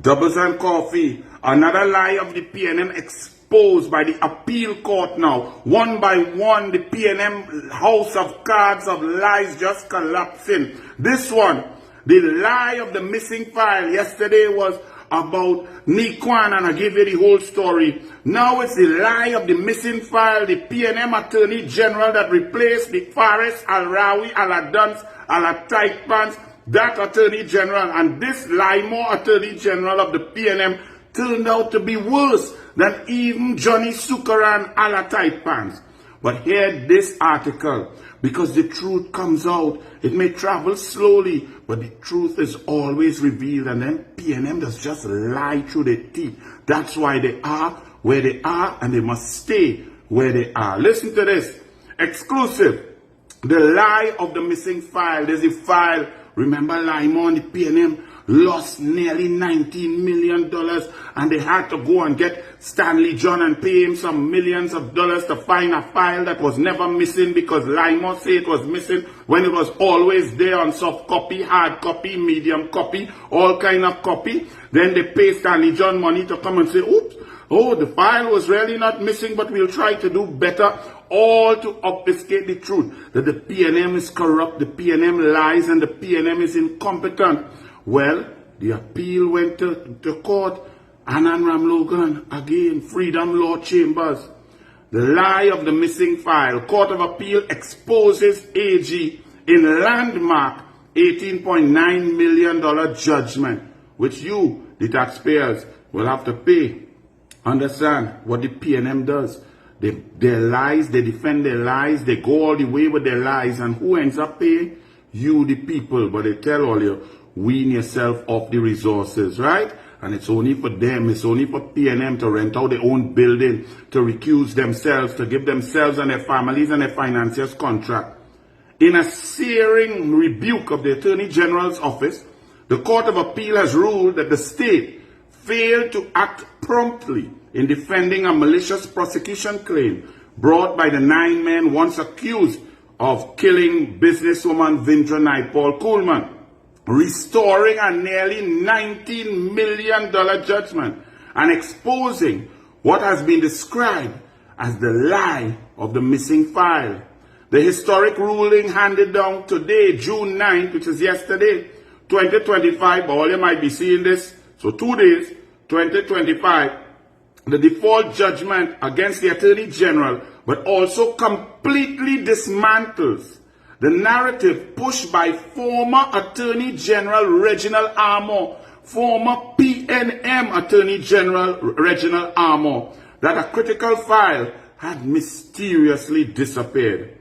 Doubles and coffee. Another lie of the PNM exposed by the appeal court now. One by one, the PNM house of cards of lies just collapsing. This one, the lie of the missing file. Yesterday was about Nikwan, and I gave you the whole story. Now it's the lie of the missing file. The PNM Attorney General that replaced the Faris Al-Rawi, Al-Adans, Al-Taxpayers, that Attorney General, and this Limo Attorney General of the PNM turned out to be worse than even Johnny Sukaran Al-Taxpayers. But hear this article, because the truth comes out. It may travel slowly, but the truth is always revealed, and then PNM does just lie through their teeth. That's why they are where they are, and they must stay where they are. Listen to this. Exclusive. The lie of the missing file. There's a file. Remember Limo and the PNM lost nearly $19 million, and they had to go and get Stanley John and pay him some millions of dollars to find a file that was never missing, because Limo said it was missing when it was always there on soft copy, hard copy, medium copy, all kind of copy. Then they pay Stanley John money to come and say, oops, oh, the file was really not missing, but we'll try to do better, all to obfuscate the truth, that the PNM is corrupt, the PNM lies, and the PNM is incompetent. Well, the appeal went to court. Anand Ramlogan, again, Freedom Law Chambers. The lie of the missing file. Court of Appeal exposes AG in landmark $18.9 million judgment, which you, the taxpayers, will have to pay. Understand what the PNM does. Their lies, they defend their lies, they go all the way with their lies, and who ends up paying? You, the people. But they tell all you, wean yourself off the resources, right? And it's only for them, it's only for PNM to rent out their own building, to recuse themselves, to give themselves and their families and their financiers contract. In a searing rebuke of the Attorney General's office, the Court of Appeal has ruled that the state failed to act promptly in defending a malicious prosecution claim brought by the 9 men once accused of killing businesswoman Vindra Naipal Coolman, restoring a nearly $19 million judgment and exposing what has been described as the lie of the missing file. The historic ruling handed down today, June 9th, which is yesterday, 2025, all you might be seeing this, so 2 days, 2025, the default judgment against the Attorney General, but also completely dismantles the narrative pushed by former Attorney General Reginald Armour, former PNM Attorney General Reginald Armour, that a critical file had mysteriously disappeared.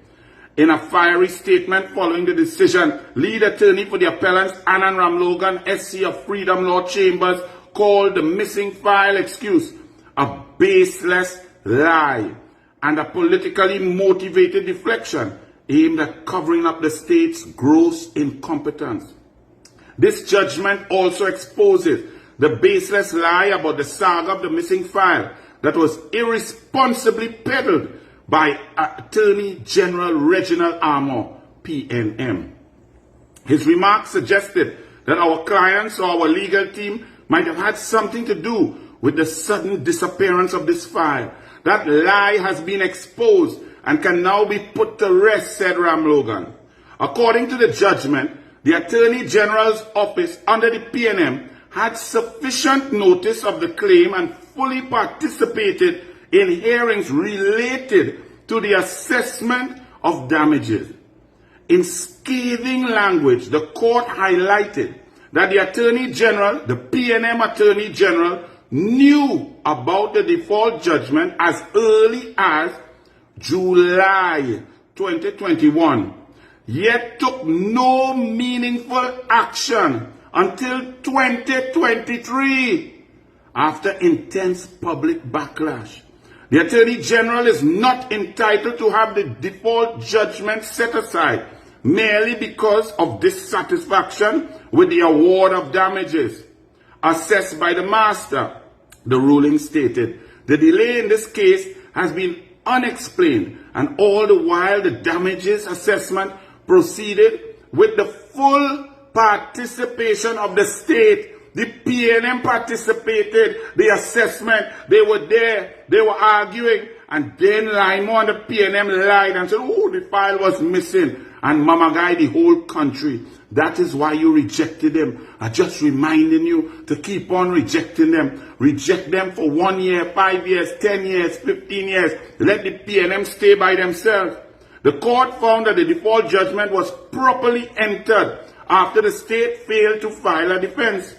In a fiery statement following the decision, lead attorney for the appellants Anand Ramlogan, SC of Freedom Law Chambers, called the missing file excuse a baseless lie and a politically motivated deflection aimed at covering up the state's gross incompetence. This judgment also exposes the baseless lie about the saga of the missing file that was irresponsibly peddled by Attorney General Reginald Armour, PNM. His remarks suggested that our clients or our legal team might have had something to do with the sudden disappearance of this file. That lie has been exposed and can now be put to rest, said Ramlogan. According to the judgment, the Attorney General's office under the PNM had sufficient notice of the claim and fully participated in hearings related to the assessment of damages. In scathing language, the court highlighted that the Attorney General, the PNM Attorney General, knew about the default judgment as early as July 2021, yet took no meaningful action until 2023 after intense public backlash. The Attorney General is not entitled to have the default judgment set aside merely because of dissatisfaction with the award of damages assessed by the master, the ruling stated. The delay in this case has been unexplained, and all the while the damages assessment proceeded with the full participation of the state The PNM participated, the assessment, they were there, they were arguing, and then Limo and the PNM lied and said, oh, the file was missing, and Mama Guy, the whole country. That is why you rejected them. I'm just reminding you to keep on rejecting them. Reject them for 1 year, 5 years, 10 years, 15 years. Let the PNM stay by themselves. The court found that the default judgment was properly entered after the state failed to file a defense.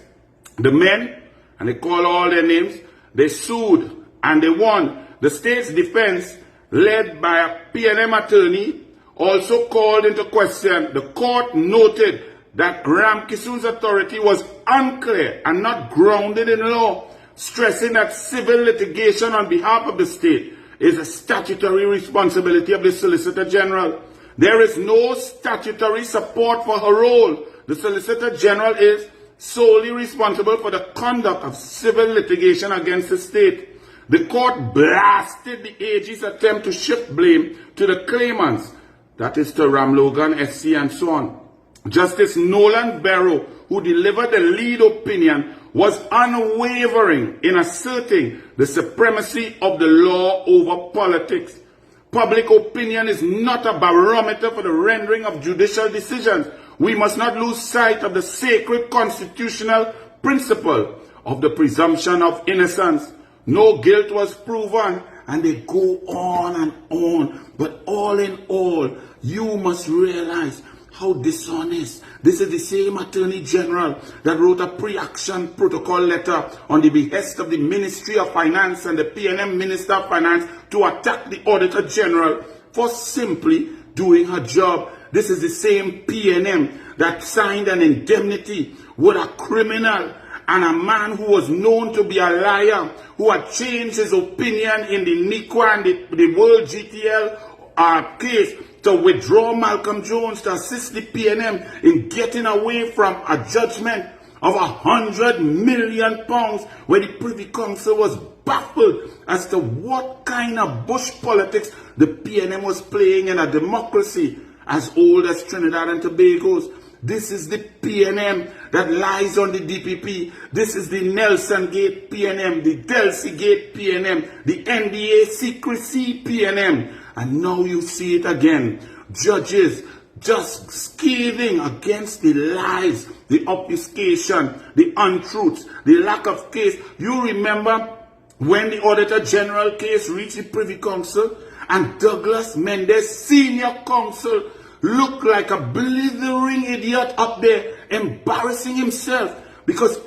The men, and they call all their names, they sued and they won. The state's defense, led by a PNM attorney, also called into question. The court noted that Ramkissoon's authority was unclear and not grounded in law, stressing that civil litigation on behalf of the state is a statutory responsibility of the Solicitor General. There is no statutory support for her role. The Solicitor General is solely responsible for the conduct of civil litigation against the state. The court blasted the AG's attempt to shift blame to the claimants, that is to Ram Logan, SC, and so on. Justice Nolan Barrow, who delivered the lead opinion, was unwavering in asserting the supremacy of the law over politics. Public opinion is not a barometer for the rendering of judicial decisions. We must not lose sight of the sacred constitutional principle of the presumption of innocence. No guilt was proven, and they go on and on. But all in all, you must realize how dishonest. This is the same Attorney General that wrote a pre-action protocol letter on the behest of the Ministry of Finance and the PNM Minister of Finance to attack the Auditor General for simply doing her job. This is the same PNM that signed an indemnity with a criminal and a man who was known to be a liar, who had changed his opinion in the NICWA and the World GTL case to withdraw Malcolm Jones to assist the PNM in getting away from a judgment of £100 million, where the Privy Council was baffled as to what kind of bush politics the PNM was playing in a democracy as old as Trinidad and Tobago's. This is the PNM that lies on the DPP. This is the Nelson Gate PNM, the Delcy Gate PNM, the NDA secrecy PNM. And now you see it again. Judges just scathing against the lies, the obfuscation, the untruths, the lack of case. You remember when the Auditor General case reached the Privy Council and Douglas Mendes, Senior Counsel, looked like a blithering idiot up there, embarrassing himself,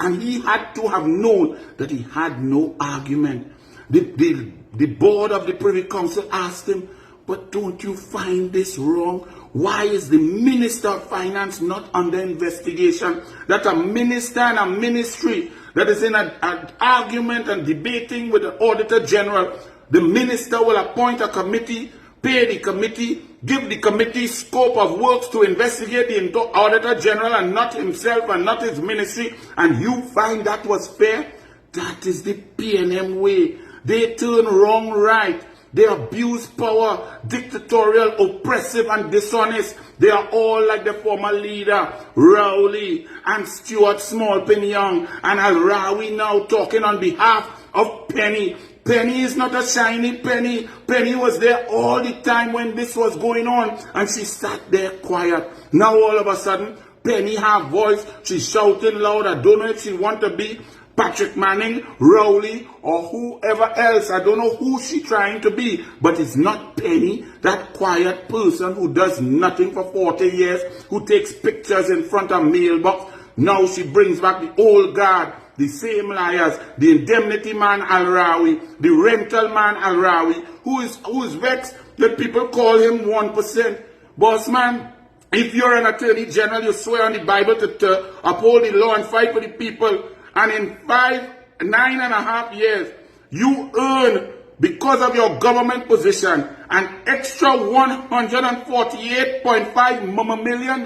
and he had to have known that he had no argument. The board of the Privy Council asked him, but don't you find this wrong? Why is the Minister of Finance not under investigation? That a minister and a ministry that is in an argument and debating with the Auditor General, the minister will appoint a committee, pay the committee, give the committee scope of works to investigate the Auditor General and not himself and not his ministry, and you find that was fair? That is the PNM way. They turn wrong right. They abuse power, dictatorial, oppressive, and dishonest. They are all like the former leader, Rowley, and Stuart Small-Penny Young, and Al-Rawi now talking on behalf of Penny. Penny is not a shiny penny. Penny was there all the time when this was going on, and she sat there quiet. Now all of a sudden, Penny have voice. She's shouting loud. I don't know if she want to be Patrick Manning, Rowley, or whoever else. I don't know who she trying to be, but it's not Penny, that quiet person who does nothing for 40 years, who takes pictures in front of mailbox. Now she brings back the old guard, the same liars, the indemnity man Al-Rawi, the rental man Al-Rawi, who is vexed that people call him 1%. Boss man, if you're an Attorney General, you swear on the Bible to uphold the law and fight for the people. And in 9.5 years, you earn, because of your government position, an extra $148.5 million.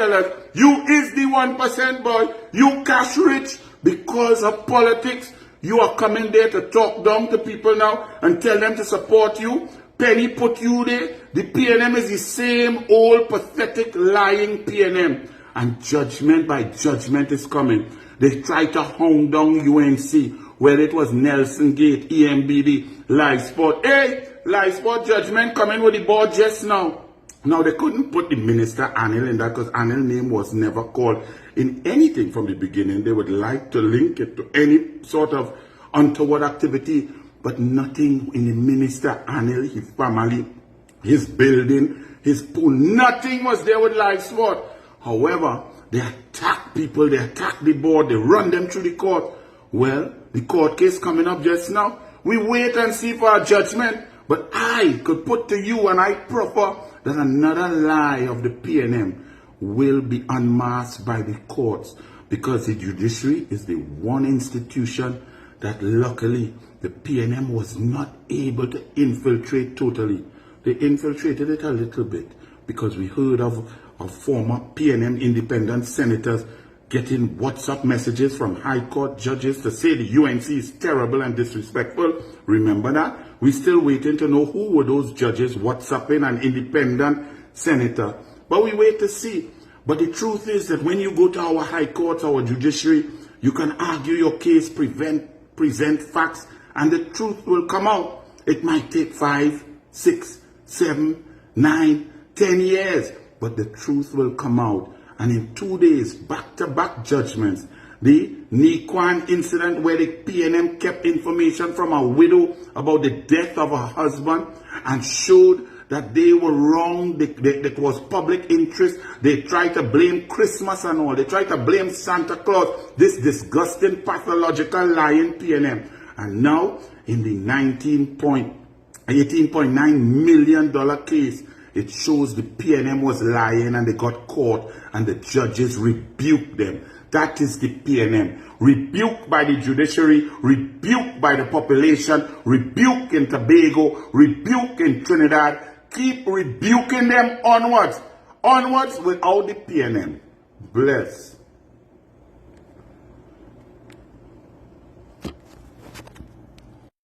You is the 1%, boy. You cash rich because of politics. You are coming there to talk down to people now and tell them to support you. Penny put you there. The PNM is the same old pathetic lying PNM. And judgment by judgment is coming. They tried to hound down UNC, where it was Nelson Gate, EMBD, Live Sport. Hey, Live Sport judgment coming with the board just now. Now, they couldn't put the minister Anil in that because Anil's name was never called in anything from the beginning. They would like to link it to any sort of untoward activity, but nothing in the minister Anil, his family, his building, his pool, nothing was there with Live Sport. However, they attack people, they attack the board, they run them through the court. Well, the court case coming up just now. We wait and see for a judgment, but I could put to you, and I prefer that another lie of the PNM will be unmasked by the courts, because the judiciary is the one institution that luckily the PNM was not able to infiltrate totally. They infiltrated it a little bit because we heard of former PNM independent senators getting WhatsApp messages from High Court judges to say the UNC is terrible and disrespectful. Remember that? We're still waiting to know who were those judges WhatsApping an independent senator. But we wait to see. But the truth is that when you go to our High Courts, our judiciary, you can argue your case, present facts, and the truth will come out. It might take 5, 6, 7, 9, 10 years, but the truth will come out. And in 2 days, back-to-back judgments, the Nikwan incident where the PNM kept information from a widow about the death of her husband and showed that they were wrong, that was public interest. They tried to blame Christmas and all. They tried to blame Santa Claus, this disgusting, pathological, lying PNM. And now, in the $18.9 million case, it shows the PNM was lying and they got caught and the judges rebuked them. That is the PNM. Rebuked by the judiciary, rebuked by the population, rebuked in Tobago, rebuked in Trinidad. Keep rebuking them onwards. Onwards without the PNM. Bless.